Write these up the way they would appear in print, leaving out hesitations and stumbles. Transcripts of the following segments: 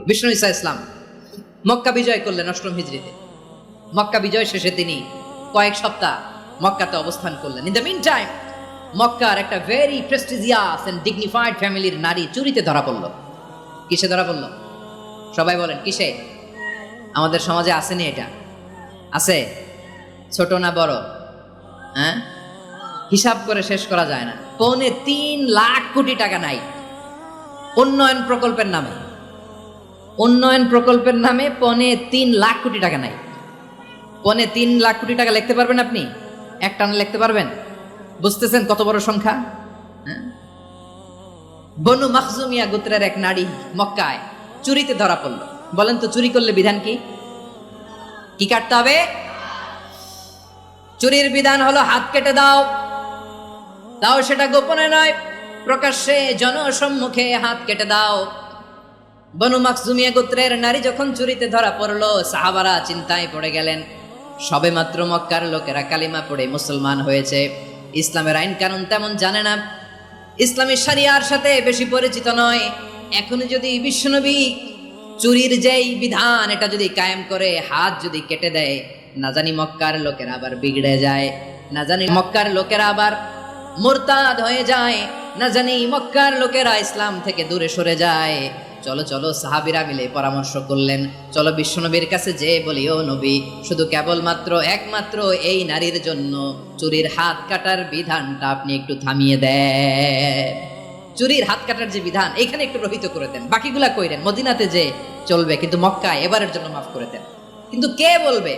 বিষ্ণু ঈসা ইসলাম মক্কা বিজয় করলেন ৮ম হিজরিতে। মক্কা বিজয় শেষে তিনি কয়েক সপ্তাহ মক্কাতে অবস্থান করলেন। ইন দ্য মিন টাইম মক্কার একটা ভেরি প্রেস্টিজিয়াস এন্ড ডিগনিফাইড ফ্যামিলির নারী চুরিতে ধরা পড়ল। কিসে ধরা পড়ল? সবাই বলেন কিসে? আমাদের সমাজে আসেনি এটা? আছে? ছোট না বড়? হ্যাঁ, হিসাব করে শেষ করা যায় না। ৩.৫ কোটি টাকা নাই উন্নয়ন প্রকল্পের নামে। উন্নয়ন প্রকল্পের নামে ৩.৫ কোটি টাকা নাই। ৩.৫ কোটি টাকা লিখতে পারবেন আপনি? একটানা লিখতে পারবেন? বুঝতেছেন কত বড় সংখ্যা? বনু মাখজুমিয়া গোত্রের এক নারী মক্কায় চুরিতে ধরা পড়ল। বলেন তো চুরি করলে বিধান কি? কি কাটতে হবে? চুরির বিধান হলো হাত কেটে দাও। তাও সেটা গোপনে নয়, প্রকাশ্যে জনসম্মুখে হাত কেটে দাও। বনু মাখজুমিয়া গোত্রের নারী যখন চুরিতে ধরা পড়লো, সাহাবারা চিন্তায় পড়ে গেলেন। সবে মাত্র মক্কার লোকেরা কালিমা পড়ে মুসলমান হয়েছে, ইসলামের আইন কানুন তেমন জানে না, ইসলামী শরিয়ার সাথে বেশি পরিচিত নয়। এখন যদি বিশ্বনবী চুরির যেই বিধান এটা যদি কায়েম করে হাত যদি কেটে দেয়, না জানি মক্কার লোকেরা আবার বিগড়ে যায়, না জানি মক্কার লোকেরা আবার মুরতাদ হয়ে যায়, না জানি মক্কার লোকেরা ইসলাম থেকে দূরে সরে যায়। চলো চলো সাহাবীরা মিলে পরামর্শ করলেন, চলো বিশ্বনবীর কাছে যে বলি, ও নবী, শুধু কেবলমাত্র একমাত্র এই নারীর জন্য চুরির হাত কাটার বিধানটা আপনি একটু থামিয়ে দেন। চুরির হাত কাটার যে বিধান এখানে একটু রহিত করে দেন, বাকিগুলা কইরেন মদিনাতে যে চলবে, কিন্তু মক্কায় এবারের জন্য মাফ করে দেন। কিন্তু কে বলবে?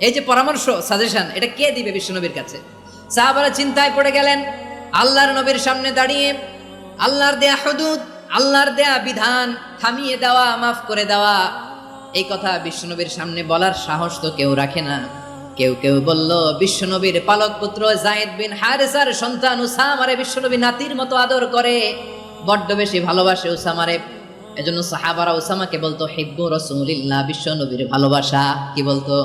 এই যে পরামর্শ, সাজেশন, এটা কে দিবে বিশ্বনবীর কাছে? সাহাবারা চিন্তায় পড়ে গেলেন। আল্লাহর নবীর সামনে দাঁড়িয়ে আল্লাহর দেয়া হুদুদ, আল্লাহর দেয়া বিধান থামিয়ে দেওয়া, মাফ করে দেওয়া, এই কথা বিশ্বনবীর সামনে বলার সাহস তো কেউ রাখে না। কেউ কেউ বলল, বিশ্বনবীর পালক পুত্র যায়েদ বিন হারেসার সন্তান উসামারে বিশ্বনবী নাতির মতো আদর করে, বড্ড বেশি ভালোবাসে উসামারে। এজন্য সাহাবারা উসামাকে বলতো হিব্বু রাসূলিল্লাহ, বিশ্বনবীর ভালোবাসা। কি বলতো?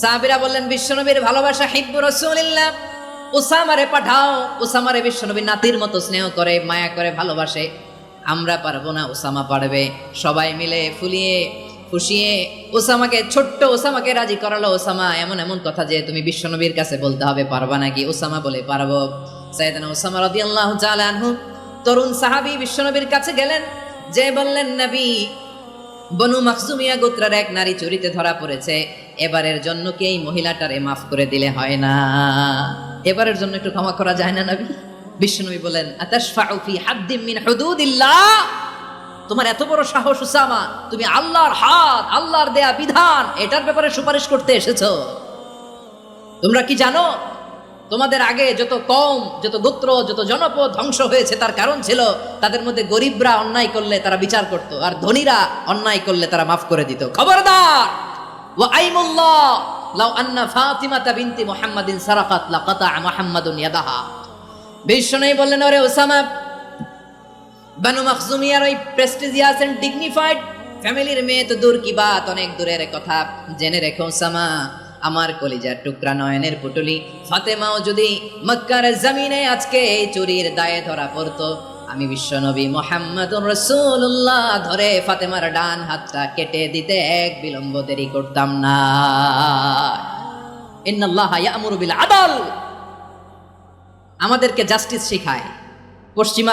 সাহাবীরা বললেন, বিশ্বনবীর ভালোবাসা হিব্বু রাসূলিল্লাহ, উসামারে পাঠাও। উসামারে বিশ্বনবী নাতির মতো স্নেহ করে, মায়া করে, ভালোবাসে। আমরা পারবো না, উসামা পারবে। সবাই মিলে ফুলিয়ে ফুসিয়ে উসামাকে, ছোট্ট উসামাকে রাজি করালো। উসামা এমন এমন কথা যে তুমি বিশ্বনবীর কাছে বলতে হবে, পারবা নাকি? উসামা বলে, পারবো। সাইয়েদনা উসামা রাদিয়াল্লাহু তাআলা আনহু তরুণ সাহাবী বিশ্বনবীর কাছে গেলেন, যে বললেন, নবী, বনু মাখজুমিয়া গোত্রের এক নারী চুরিতে ধরা পড়েছে, এবারের জন্য কি এই মহিলাটারে মাফ করে দিলে হয় না? এবারের জন্য একটু ক্ষমা করা যায় না নবী? বিশ্বনবী বলেন, আতাশফাউ ফি হাদ্দিম মিন হুদুদিল্লাহ, তোমার এত বড় সাহস উসামা, তুমি আল্লাহর হাত, আল্লাহর দেয়া বিধান, এটার ব্যাপারে সুপারিশ করতে এসেছো? তোমরা কি জানো তোমাদের আগে যত কওম, যত গোত্র, যত জনপদ ধ্বংস হয়েছে তার কারণ ছিল তাদের মধ্যে গরিবরা অন্যায় করলে তারা বিচার করত, আর ধনীরা অন্যায় করলে তারা মাফ করে দিত। খবরদার! ওয়া আইমুল্লাহ লাউ আন্না ফাতিমাতা বিনতি মুহাম্মাদিন সারাকাত লাকাতা মুহাম্মাদুন ইয়াদাহা। বিশ্বনবী বললেন, ওরে ওসামা, বনু মাখজুমিয়ার ওই প্রেস্টিজিয়াস এন্ড ডিগনিফাইড ফ্যামিলির মেয়ে তো দূর কি বাত, অনেক দূরের কথা। জেনে রেখো ওসামা, আমার কলিজার টুকরা নয়নের পুটুলি ফাতেমাও যদি মক্কার জমিনে আজকে এই চুরির দায়ে ধরা পড়তো, আমি বিশ্বনবী মুহাম্মাদুর রাসূলুল্লাহ ধরে ফাতেমার ডান হাতটা কেটে দিতে এক বিলম্ব দেরি করতাম না। ইন্নাল্লাহা ইয়া'মুরু বিল আদল, আমাদেরকে জাস্টিস শেখায় পশ্চিমা